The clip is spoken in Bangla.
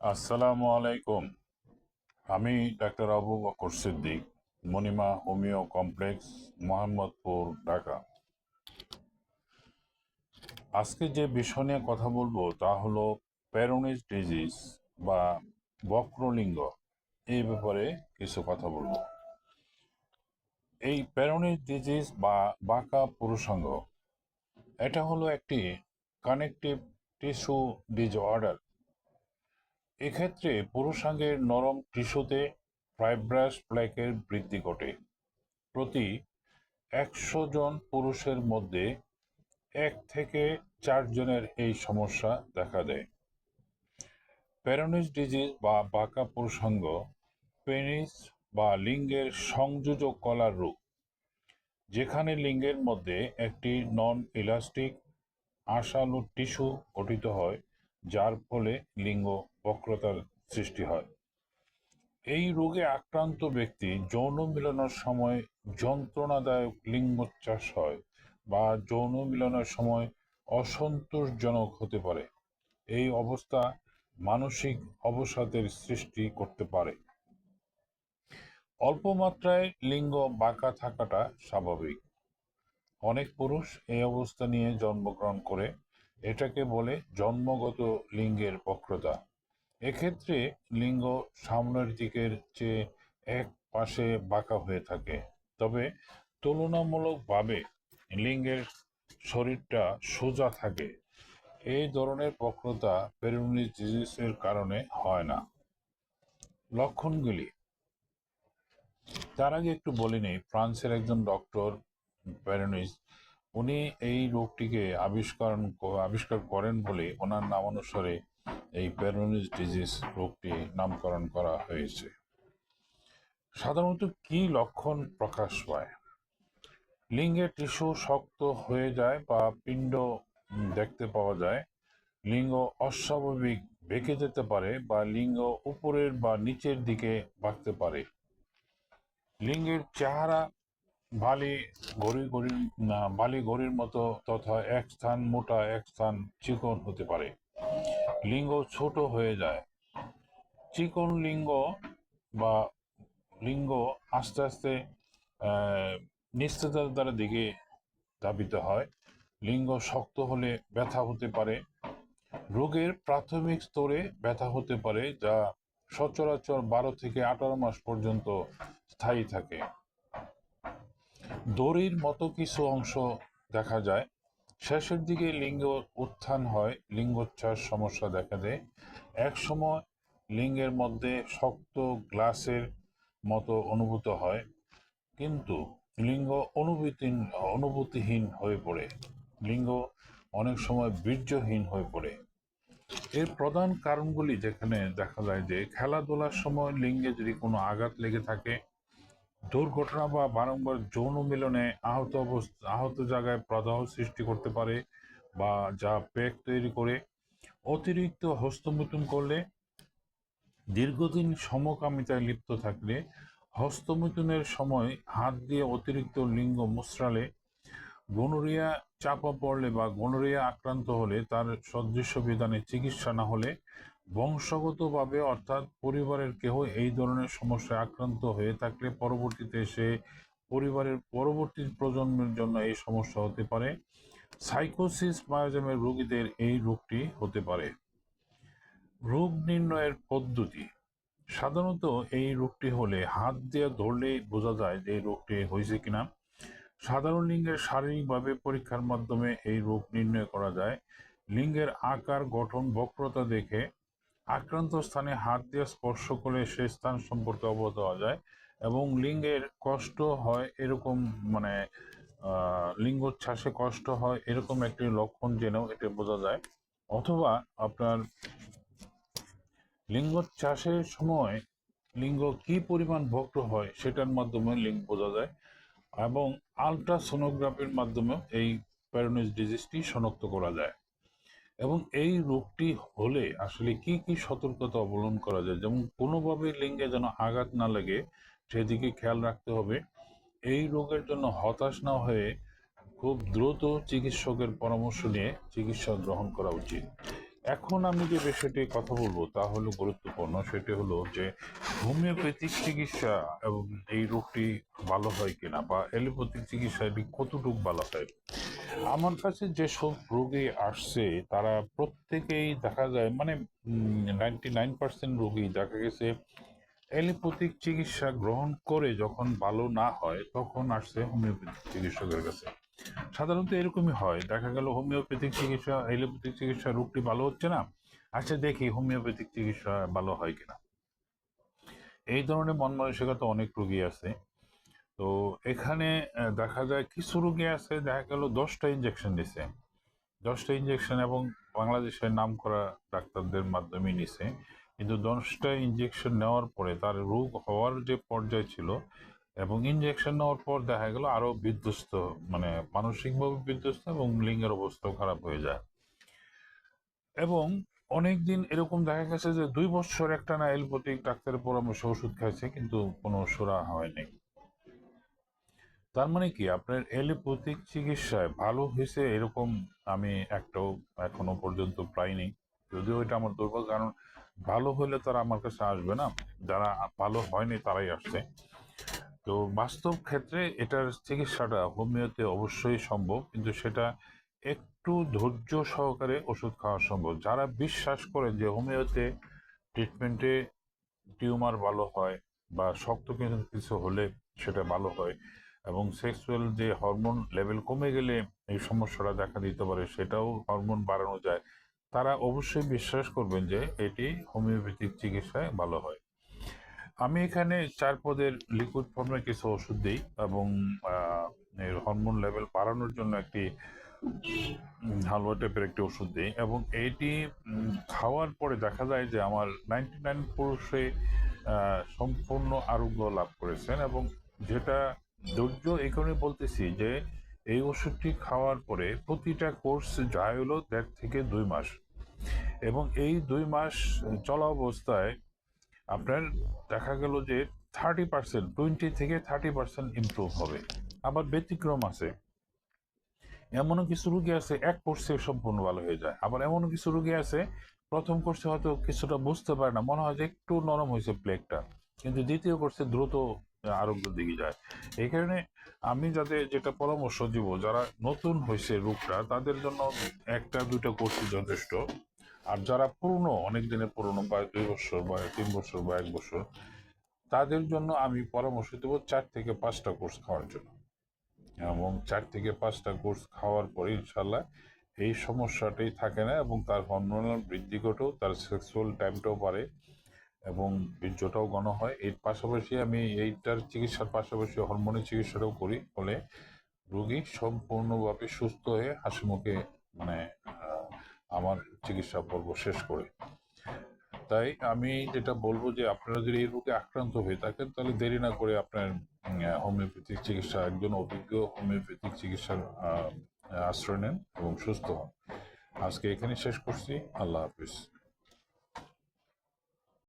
আসসালামু আলাইকুম। আমি doctor Abu Bakr Siddique, Monima homeo complex, Mohammadpur, Dhaka. আজকে যে বিষয় নিয়ে কথা বলবো তা হলো পেরোনিস ডিজিজ বা বক্রলিঙ্গ। এই ব্যাপারে কিছু কথা বলবো। এই পেরোনিস ডিজিজ বা বাঁকা পুরুষাঙ্গ, এটা হলো একটি কানেকটিভ টিস্যু ডিসঅর্ডার। এক্ষেত্রে পুরুষাঙ্গের নরম টিস্যুতে ফাইব্রাস প্লেকের বৃদ্ধি ঘটে। প্রতি ১০০ জন পুরুষের মধ্যে ১ থেকে ৪ জনের এই সমস্যা দেখা দেয়। পেরোনিস ডিজিজ বা বাঁকা পুরুষাঙ্গ পেনিস বা লিঙ্গের সংযোজক কলার রোগ, যেখানে লিঙ্গের মধ্যে একটি নন ইলাস্টিক আঁশালো টিস্যু গঠিত হয়, যার ফলে লিঙ্গ বক্রতার সৃষ্টি হয়। এই রোগে আক্রান্ত ব্যক্তি যৌন মিলনের সময় যন্ত্রণাদায়ক লিঙ্গোচ্ছ্বাস হয় বা যৌন মিলনের সময় অসন্তোষজনক হতে পারে। এই অবস্থা মানসিক অবসাদের সৃষ্টি করতে পারে। অল্প মাত্রায় লিঙ্গ বাঁকা থাকাটা স্বাভাবিক। অনেক পুরুষ এই অবস্থা নিয়ে জন্মগ্রহণ করে। এটাকে বলে জন্মগত লিঙ্গের বক্রতা। এক্ষেত্রে লিঙ্গ সামনের দিকের চেয়ে এক পাশে বাঁকা হয়ে থাকে, তবে তুলনামূলকভাবে লিঙ্গের শরীরটা সোজা থাকে। এই ধরনের বক্রতা পেরোনিস ডিজিজের কারণে হয় না। লক্ষণগুলি, তার আগে একটু বলে নেই, ফ্রান্সের একজন ডক্টর পেরোনিস, উনি এই রোগটিকে আবিষ্কার করেন বলে ওনার নামানুসারে এই পেরোনিস ডিজিজ রোগটি নামকরণ করা হয়েছে। সাধারণত কি লক্ষণ প্রকাশ পায়? লিঙ্গের টিস্যু শক্ত হয়ে যায় বা পিণ্ড দেখতে পাওয়া যায়। লিঙ্গ অস্বাভাবিক বেঁকে যেতে পারে বা লিঙ্গ উপরের বা নিচের দিকে বাঁকতে পারে। লিঙ্গের চেহারা বালি বালি ঘড়ির মতো তথা এক স্থান মোটা এক স্থান চিকন হতে পারে। লিঙ্গ ছোট হয়ে যায়। চিকন লিঙ্গ বা লিঙ্গ আস্তে আস্তে নিস্তেজতার দিকে ধাবিত হয়। লিঙ্গ শক্ত হলে ব্যথা হতে পারে। রোগের প্রাথমিক স্তরে ব্যথা হতে পারে, যা সচরাচর ১২ থেকে ১৮ মাস পর্যন্ত স্থায়ী থাকে। দড়ির মতো কিছু অংশ দেখা যায়। শেষের দিকে লিঙ্গ উত্থান হয়, লিঙ্গোচ্ছ্বাস সমস্যা দেখা দেয়। একসময় লিঙ্গের মধ্যে শক্ত গ্লাসের মতো অনুভূত হয়, কিন্তু লিঙ্গ অনুভূতিহীন হয়ে পড়ে। লিঙ্গ অনেক সময় বীর্যহীন হয়ে পড়ে। এর প্রধান কারণগুলি যেখানে দেখা যায় যে খেলাধুলার সময় লিঙ্গে যদি কোনো আঘাত লেগে থাকে, দুর্ঘটনা বা বারংবার যৌন মিলনে আহত জায়গায় প্রদাহ সৃষ্টি করতে পারে বা যা পেক তৈরি করে। অতিরিক্ত হস্তমৈথুন করলে, দীর্ঘদিন সমকামিতায় লিপ্ত থাকলে, হস্তমৈথুনের সময় হাত দিয়ে অতিরিক্ত লিঙ্গ মুচড়ালে, গনোরিয়া চাপা পড়লে বা গনোরিয়া আক্রান্ত হলে, তার সদৃশ্য বিধানে চিকিৎসা না হলে, বংশগতভাবে অর্থাৎ পরিবারের কেহ এই ধরনের সমস্যায় আক্রান্ত হয়ে থাকলে পরবর্তীতে সে পরিবারের পরবর্তী প্রজন্মের জন্য এই সমস্যা হতে পারে। সাইকোসিস মায়োজমের রোগীদের এই রোগটি হতে পারে। রোগ নির্ণয়ের পদ্ধতি, সাধারণত এই রোগটি হলে হাত দিয়ে ধরলেই বোঝা যায় যে এই রোগটি হয়েছে কিনা। সাধারণ লিঙ্গের শারীরিকভাবে পরীক্ষার মাধ্যমে এই রোগ নির্ণয় করা যায়। লিঙ্গের আকার, গঠন, বক্রতা দেখে আক্রান্ত স্থানে হাত দিয়ে স্পর্শ করে সে স্থান সম্পর্কে অবগত হওয়া যায়। এবং লিঙ্গের কষ্ট হয় এরকম, মানে লিঙ্গোচ্ছ্বাসে কষ্ট হয় এরকম একটি লক্ষণ জেনেও এটা বোঝা যায়। অথবা আপনার লিঙ্গোচ্ছ্বাসের সময় লিঙ্গ কি পরিমাণ বক্র হয় সেটার মাধ্যমে লিঙ্গ বোঝা যায়। এবং আলট্রাসোনোগ্রাফির মাধ্যমে এই পেরোনিস ডিজিজটি শনাক্ত করা যায়। এবং এই রোগটি হলে আসলে কি কি সতর্কতা অবলম্বন করা যায়, যেমন কোনোভাবে লিঙ্গে যেন আঘাত না লাগে সেদিকে খেয়াল রাখতে হবে। এই রোগের জন্য হতাশ না হয়ে খুব দ্রুত চিকিৎসকের পরামর্শ নিয়ে চিকিৎসা গ্রহণ করা উচিত। এখন আমি যে বিষয়টি কথা বলবো তা হলো গুরুত্বপূর্ণ, সেটি হলো যে হোমিওপ্যাথিক চিকিৎসা এবং এই রোগটি ভালো হয় কিনা বা অ্যালোপ্যাথিক চিকিৎসা এটি কতটুকু ভালো হয়। আমার কাছে যেসব রোগী আসছে তারা প্রত্যেকেই দেখা যায় মানে 99% রোগী দেখা গেছে অ্যালোপ্যাথিক চিকিৎসা গ্রহণ করে যখন ভালো না হয় তখন আসছে হোমিওপ্যাথিক চিকিৎসকের কাছে। সাধারণত এরকমই হয়, দেখা গেল হোমিওপ্যাথিক চিকিৎসা এলোপ্যাথিক চিকিৎসা রোগটি ভালো হচ্ছে না, আচ্ছা দেখি হোমিওপ্যাথিক চিকিৎসা ভালো হয় কিনা। এই ধরনের মন মানসিকতা অনেক রোগী আছে। তো এখানে দেখা যায় কিছু রোগী আছে দেখা গেল 10টা ইঞ্জেকশন নিছে, 10টা ইঞ্জেকশন এবং বাংলাদেশের নামকরা ডাক্তারদের মাধ্যমে নিছে, কিন্তু 10টা ইঞ্জেকশন নেওয়ার পরে তার রোগ হওয়ার যে পর্যায় ছিল এবং ইঞ্জেকশন নেওয়ার পর দেখা গেল আরো বিধ্বস্ত, মানে মানসিকভাবে বিধ্বস্ত এবং লিঙ্গের অবস্থাও খারাপ হয়ে যায়। এবং অনেক দিন এরকম দেখা গেছে যে 2 বছর একটানা এলোপ্যাথিক ডাক্তারের পরামর্শ ওষুধ খাইছে কিন্তু কোনো সুরা হয়নি। তার মানে কি আপনার এলোপ্যাথিক চিকিৎসায় ভালো হয়েছে এরকম আমি একটাও এখনো পর্যন্ত পাইনি। যদিও এটা আমার দুর্বল, কারণ ভালো হলে তারা আমার কাছে আসবে না, যারা ভালো হয়নি তারাই আসছে। তো বাস্তব ক্ষেত্রে এটার চিকিৎসাটা হোমিওতে অবশ্যই সম্ভব, কিন্তু সেটা একটু ধৈর্য সহকারে ওষুধ খাওয়া সম্ভব। যারা বিশ্বাস করেন যে হোমিওতে ট্রিটমেন্টে টিউমার ভালো হয় বা শক্ত কিছু কিছু হলে সেটা ভালো হয় এবং সেক্সুয়াল যে হরমোন লেভেল কমে গেলে এই সমস্যাটা দেখা দিতে পারে, সেটাও হরমোন বাড়ানো যায়, তারা অবশ্যই বিশ্বাস করবেন যে এটি হোমিওপ্যাথিক চিকিৎসায় ভালো হয়। আমি এখানে 4 পদের লিকুইড ফর্মে কিছু ওষুধ দিই এবং এর হরমোন লেভেল বাড়ানোর জন্য একটি হালুয়া টাইপের একটি ওষুধ দিই এবং এইটি খাওয়ার পরে দেখা যায় যে আমার 99% সম্পূর্ণ আরোগ্য লাভ করেছেন। এবং যেটা ধৈর্য এই কারণে বলতেছি যে এই ওষুধটি খাওয়ার পরে প্রতিটা কোর্স যায় হলো 1.5 থেকে 2 মাস, এবং এই 2 মাস চলা অবস্থায় আপনার দেখা গেল যে 30%, 20 থেকে 30% ইমপ্রুভ হবে। আবার ব্যতিক্রম আছে, এমনও কিছু রুগী আছে 1 কোর্সে সম্পূর্ণ ভালো হয়ে যায়, আবার এমনও কিছু রুগী আছে প্রথম কোর্সে হয়তো কিছুটা বুঝতে পারে না, মনে হয় যে একটু নরম হয়েছে প্লেগটা, কিন্তু দ্বিতীয় কোর্সে দ্রুত আরোগ্যের দিকে যায়। এই কারণে আমি যাদের যেটা পরামর্শ দিব, যারা নতুন হয়েছে রোগটা তাদের জন্য 1টা 2টা কোর্সই যথেষ্ট। আর যারা পুরনো, অনেক দিনের পুরনো বা 2 বছর বা 3 বছর বা 1 বছর, তাদের জন্য আমি পরামর্শ দেবো 4 থেকে 5টা কোর্স খাওয়ার জন্য। এবং 4 থেকে 5টা কোর্স খাওয়ার পরে ইনশাল্লাহ এই সমস্যাটাই থাকে না এবং তার হরমোনাল বৃদ্ধি ঘটেও তার সেক্সুয়াল টাইমটাও বাড়ে এবং বীর্যটাও ঘন হয়। এর পাশাপাশি আমি এইটার চিকিৎসার পাশাপাশি হরমোনের চিকিৎসাটাও করি, ফলে রোগী সম্পূর্ণভাবে সুস্থ হয়ে হাসিমুখে মানে আমার চিকিৎসা পর্ব শেষ করে। তাই আমি যেটা বলবো যে আপনারা যদি এই রোগে আক্রান্ত হয়ে থাকেন তাহলে দেরি না করে আপনার হোমিওপ্যাথিক চিকিৎসা, একজন অভিজ্ঞ হোমিওপ্যাথিক চিকিৎসার আশ্রয় নেন এবং সুস্থ হন। আজকে এখানে শেষ করছি। আল্লাহ হাফিজ।